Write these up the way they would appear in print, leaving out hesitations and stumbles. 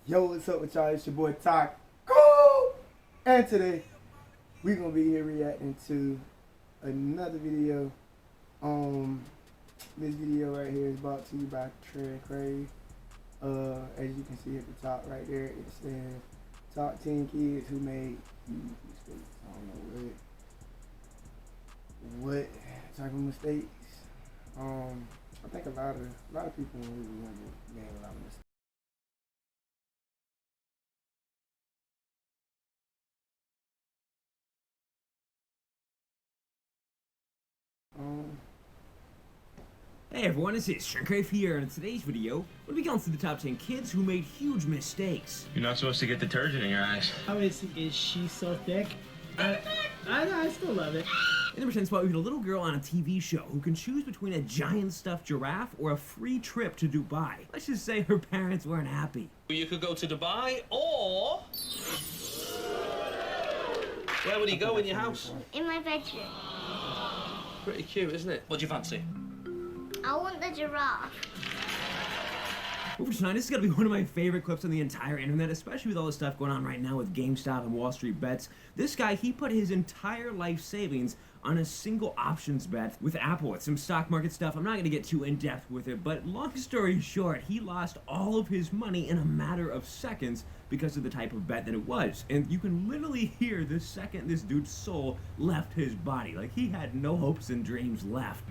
Yo, what's up with y'all? It's your boy Taco. And today, we're going to be here reacting to another video. This video right here is brought to you by Trey Crave. As you can see at the top right there, it says top 10 kids who made huge mistakes. I don't know what type of mistakes. I think a lot of people really made a lot of mistakes. Hey everyone, it's Shrink here, and in today's video, we'll be going through the top 10 kids who made huge mistakes. You're not supposed to get detergent in your eyes. How is she so thick? I still love it. In number 10 spot, we get a little girl on a TV show who can choose between a giant stuffed giraffe or a free trip to Dubai. Let's just say her parents weren't happy. You could go to Dubai, or where would you go in your house? In my bedroom. Pretty cute, isn't it? What do you fancy? I want the giraffe. Over tonight, this is gonna be one of my favorite clips on the entire internet, especially with all the stuff going on right now with GameStop and Wall Street bets. This guy, he put his entire life savings on a single options bet with Apple, with some stock market stuff. I'm not gonna get too in-depth with it, but long story short, he lost all of his money in a matter of seconds because of the type of bet that it was. And you can literally hear the second this dude's soul left his body. Like, he had no hopes and dreams left.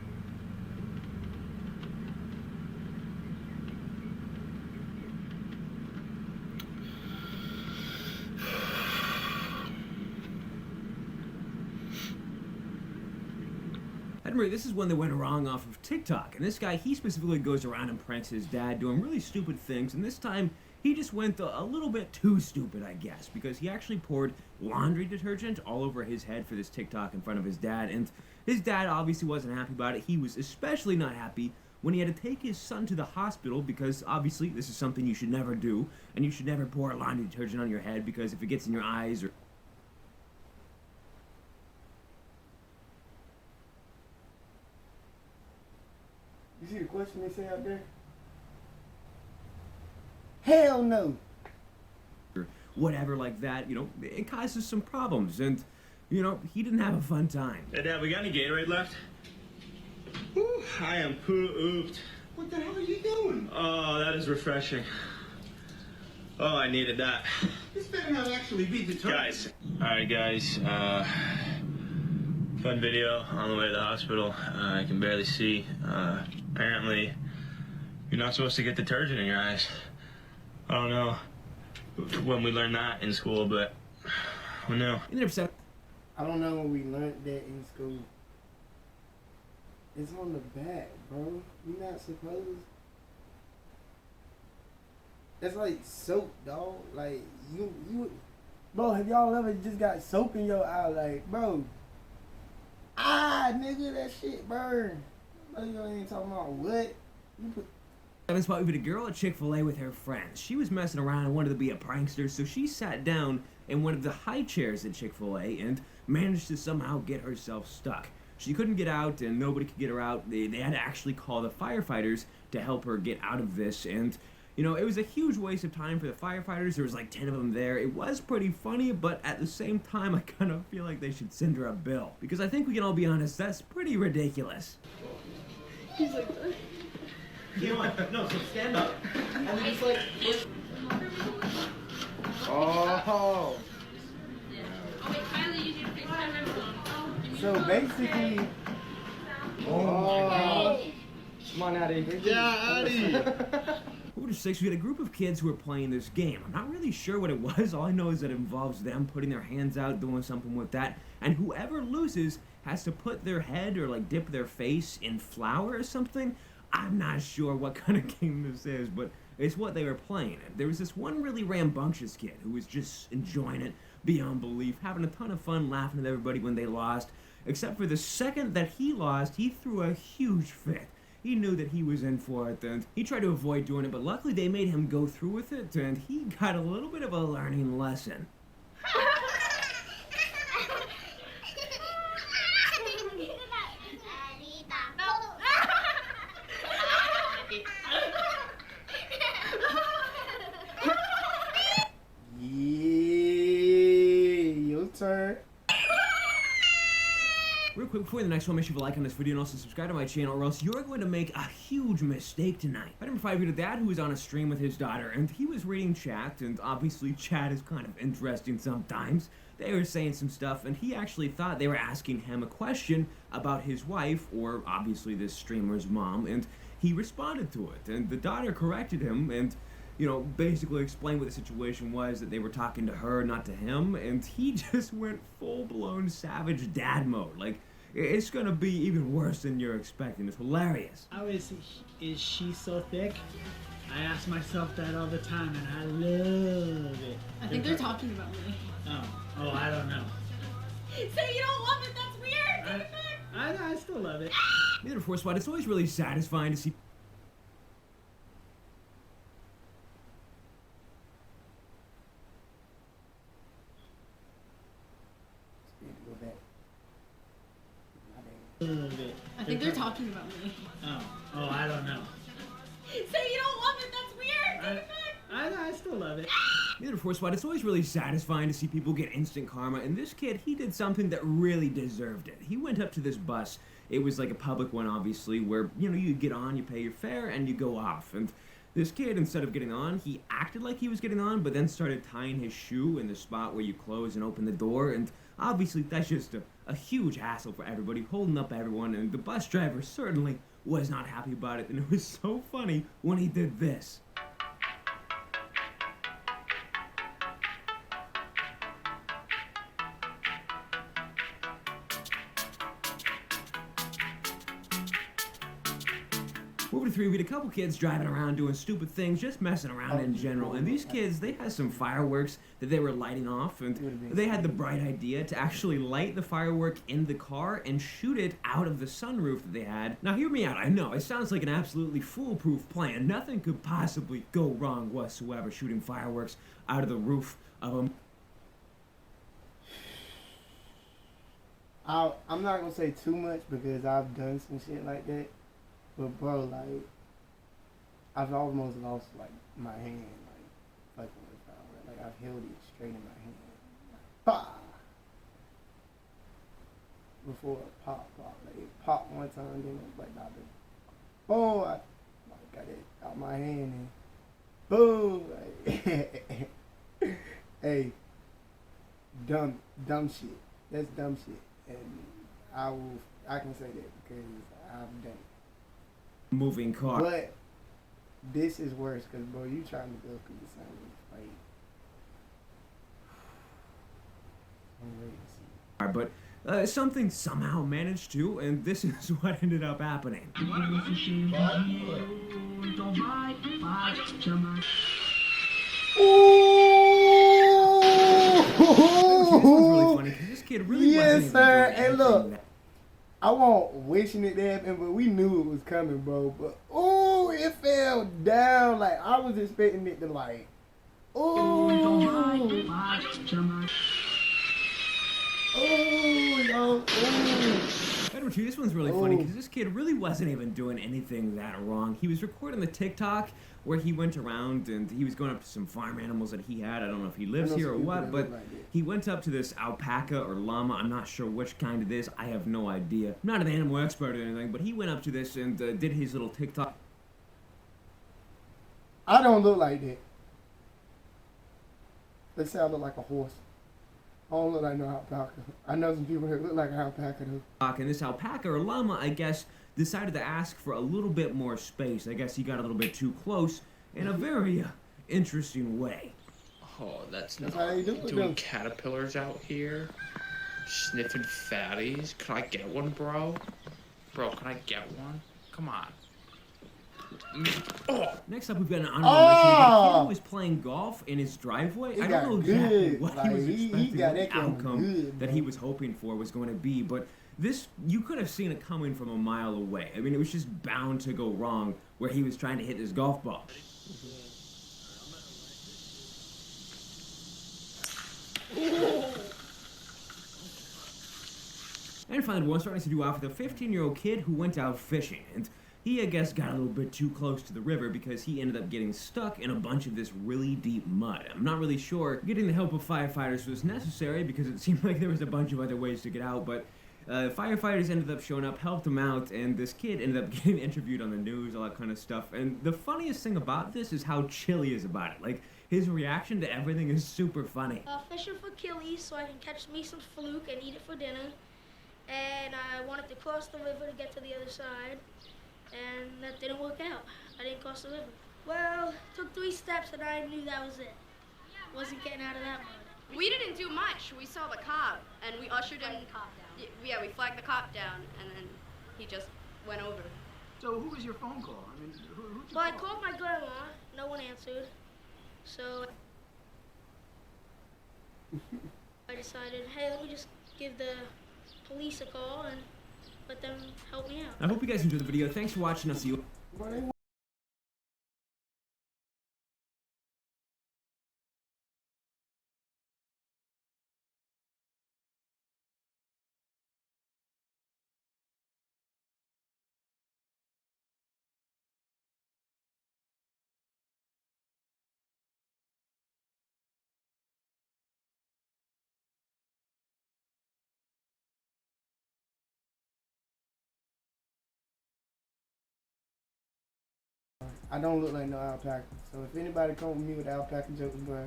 Remember, this is when they went wrong off of TikTok, and this guy, he specifically goes around and pranks his dad doing really stupid things, and this time he just went a little bit too stupid, I guess, because he actually poured laundry detergent all over his head for this TikTok in front of his dad, and his dad obviously wasn't happy about it. He was especially not happy when he had to take his son to the hospital, because obviously this is something you should never do, and you should never pour laundry detergent on your head, because if it gets in your eyes or... You see the question they say out there? Hell no! Or whatever like that, you know, it causes some problems, and, you know, he didn't have a fun time. Hey, Dad, we got any Gatorade left? Whew, I am pooped. What the hell are you doing? Oh, that is refreshing. Oh, I needed that. This better not actually be determined. Guys. Alright, guys. Fun video on the way to the hospital. I can barely see. Apparently, you're not supposed to get detergent in your eyes. I don't know when we learned that in school, but who knew? In their percent. I don't know when we learned that in school. It's on the back, bro. You're not supposed. That's like soap, dog. Like you, bro. Have y'all ever just got soap in your eye? Like, bro. Nigga, that shit burn. No, you ain't talking about what? You put. Seventh spot, we had a girl at Chick-fil-A with her friends. She was messing around and wanted to be a prankster, so she sat down in one of the high chairs at Chick-fil-A and managed to somehow get herself stuck. She couldn't get out, and nobody could get her out. They had to actually call the firefighters to help her get out of this, and you know, it was a huge waste of time for the firefighters. There was like 10 of them there. It was pretty funny, but at the same time, I kind of feel like they should send her a bill. Because I think we can all be honest, that's pretty ridiculous. He's like, You know, no, so stand up. And then just like... Oh. So basically. Oh. Come on, Addy. Yeah, Addy! Order 6, we had a group of kids who were playing this game. I'm not really sure what it was. All I know is that it involves them putting their hands out, doing something with that, and whoever loses has to put their head or like dip their face in flour or something. I'm not sure what kind of game this is, but it's what they were playing. There was this one really rambunctious kid who was just enjoying it beyond belief, having a ton of fun, laughing at everybody when they lost, except for the second that he lost, he threw a huge fit. He knew that he was in for it, and he tried to avoid doing it, but luckily they made him go through with it, and he got a little bit of a learning lesson. But before the next one, make sure you like on this video and also subscribe to my channel, or else you're going to make a huge mistake tonight. At number 5, we had a dad who was on a stream with his daughter, and he was reading chat, and obviously chat is kind of interesting sometimes. They were saying some stuff, and he actually thought they were asking him a question about his wife, or obviously this streamer's mom, and he responded to it. And the daughter corrected him, and basically explained what the situation was, that they were talking to her, not to him, and he just went full-blown savage dad mode. Like, it's gonna be even worse than you're expecting. It's hilarious. How is she so thick? I ask myself that all the time, and I love it. I think they're talking about me. Oh, I don't know. Say you don't love it, that's weird! I still love it. The other 4 spot, it's always really satisfying to see Love it. I think they're talking about me. Oh, I don't know. Say you don't love it, that's weird! I still love it. The other 4 spot, it's always really satisfying to see people get instant karma, and this kid, he did something that really deserved it. He went up to this bus. It was like a public one, obviously, where, you get on, you pay your fare, and you go off. And this kid, instead of getting on, he acted like he was getting on, but then started tying his shoe in the spot where you close and open the door, and obviously that's just a huge hassle for everybody, holding up everyone, and the bus driver certainly was not happy about it, and it was so funny when he did this. Moving to 3, we had a couple kids driving around doing stupid things, just messing around in general. And these kids, they had some fireworks that they were lighting off, and they had the bright idea to actually light the firework in the car and shoot it out of the sunroof that they had. Now hear me out, I know, it sounds like an absolutely foolproof plan. Nothing could possibly go wrong whatsoever shooting fireworks out of the roof of them. I'm not gonna say too much because I've done some shit like that. But bro, like, I've almost lost like my hand, like fucking with firework. Like I've held it straight in my hand, bah! Before it popped. Like it popped one time, then it was like, nah, boom! I like, got it out my hand and boom! Like, hey, dumb shit. That's dumb shit, and I can say that because I've done it. Moving car. But this is worse because, bro, you trying to go through the same fight. I'm ready to see. But something somehow managed to, and this is what ended up happening. This one's really funny because this kid really wasn't even sir. doing Hey, anything look. that- I won't wishing it to happen, but we knew it was coming, bro. But it fell down. Like I was expecting it to like, Number 2, this one's really funny because this kid really wasn't even doing anything that wrong. He was recording the TikTok where he went around and he was going up to some farm animals that he had. I don't know if he lives here or what, but he went up to this alpaca or llama. I'm not sure which kind it is. I have no idea. I'm not an animal expert or anything, but he went up to this and did his little TikTok. I don't look like that. They say I look like a horse. I don't look like no alpaca. I know some people that look like an alpaca though. And this alpaca or llama, I guess, decided to ask for a little bit more space. I guess he got a little bit too close in a very interesting way. Oh, that's That's not how you do it, doing though. caterpillars out here. Sniffing fatties. Can I get one, bro? Bro, can I get one? Come on. Oh! Next up, we've got an honorable mention. A kid who was playing golf in his driveway. He I got don't know exactly good. what Like, he was he expecting, got what that the camera outcome good, that bro. he was hoping for was going to be. But this, you could have seen it coming from a mile away. I mean, it was just bound to go wrong where he was trying to hit this golf ball. And finally, one starting to do off with a 15-year-old kid who went out fishing, and he, I guess, got a little bit too close to the river because he ended up getting stuck in a bunch of this really deep mud. I'm not really sure getting the help of firefighters was necessary because it seemed like there was a bunch of other ways to get out, but Firefighters ended up showing up, helped him out, and this kid ended up getting interviewed on the news, all that kind of stuff. And the funniest thing about this is how chill he is about it. Like, his reaction to everything is super funny. Fishing for killies so I can catch me some fluke and eat it for dinner. And I wanted to cross the river to get to the other side, and that didn't work out. I didn't cross the river. Well, took 3 steps and I knew that was it. Wasn't getting out of that mud. We didn't do much. We saw the cop, and we ushered him. Yeah, we flagged the cop down, and then he just went over. So who was your phone call? I mean, who'd you Well, I call? called my grandma. No one answered. So I decided, hey, let me just give the police a call and let them help me out. I hope you guys enjoyed the video. Thanks for watching. I'll see you. I don't look like no alpaca. So if anybody come with me with alpaca jokes, bro,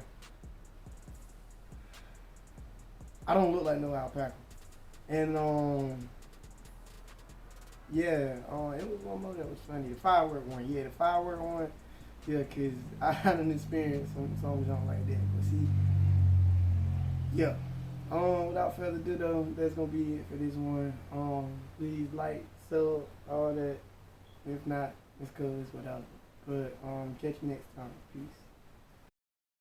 I don't look like no alpaca. And yeah, it was one more that was funny. The firework one, yeah, the firework one, yeah, 'cause I had an experience some songs on like that. But see, yeah. Without further ado though, that's gonna be it for this one. Please like, sub, all that. If not, it's cool, it's whatever. But catch you next time. Peace.